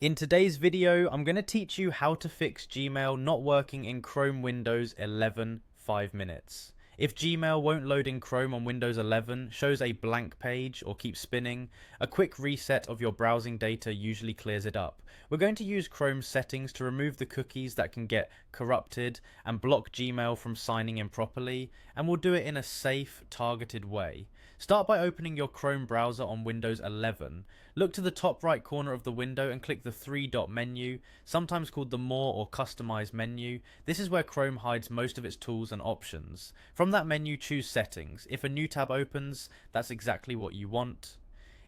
In today's video, I'm going to teach you how to fix Gmail not working in Chrome Windows 11 5 minutes. If Gmail won't load in Chrome on Windows 11, shows a blank page, or keeps spinning, a quick reset of your browsing data usually clears it up. We're going to use Chrome's settings to remove the cookies that can get corrupted and block Gmail from signing in properly, and we'll do it in a safe, targeted way. Start by opening your Chrome browser on Windows 11. Look to the top right corner of the window and click the three-dot menu, sometimes called the More or Customize menu. This is where Chrome hides most of its tools and options. From that menu, choose Settings. If a new tab opens, that's exactly what you want.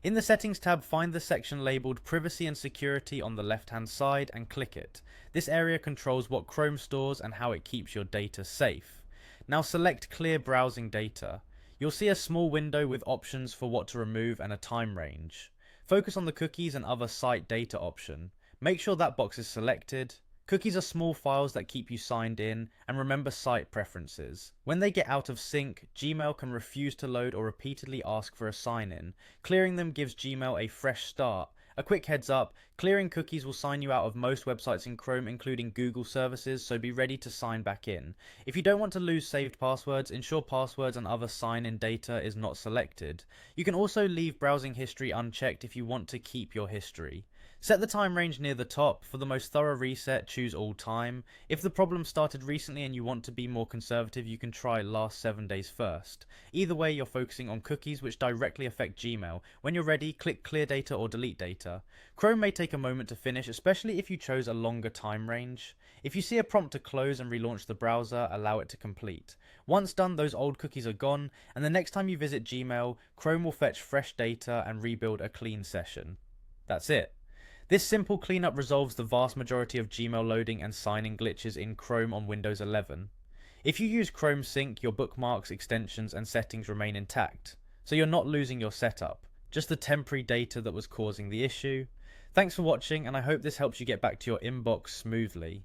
In the Settings tab, find the section labeled Privacy and Security on the left-hand side and click it. This area controls what Chrome stores and how it keeps your data safe. Now select Clear Browsing Data. You'll see a small window with options for what to remove and a time range. Focus on the cookies and other site data option. Make sure that box is selected. Cookies are small files that keep you signed in, and remember site preferences. When they get out of sync, Gmail can refuse to load or repeatedly ask for a sign-in. Clearing them gives Gmail a fresh start. A quick heads up, clearing cookies will sign you out of most websites in Chrome, including Google services, so be ready to sign back in. If you don't want to lose saved passwords, ensure passwords and other sign-in data is not selected. You can also leave browsing history unchecked if you want to keep your history. Set the time range near the top. For the most thorough reset, choose all time. If the problem started recently and you want to be more conservative, you can try last 7 days first. Either way, you're focusing on cookies which directly affect Gmail. When you're ready, click clear data or delete data. Chrome may take a moment to finish, especially if you chose a longer time range. If you see a prompt to close and relaunch the browser, allow it to complete. Once done, those old cookies are gone, and the next time you visit Gmail, Chrome will fetch fresh data and rebuild a clean session. That's it. This simple cleanup resolves the vast majority of Gmail loading and signing glitches in Chrome on Windows 11. If you use Chrome Sync, your bookmarks, extensions, and settings remain intact, so you're not losing your setup, just the temporary data that was causing the issue. Thanks for watching, and I hope this helps you get back to your inbox smoothly.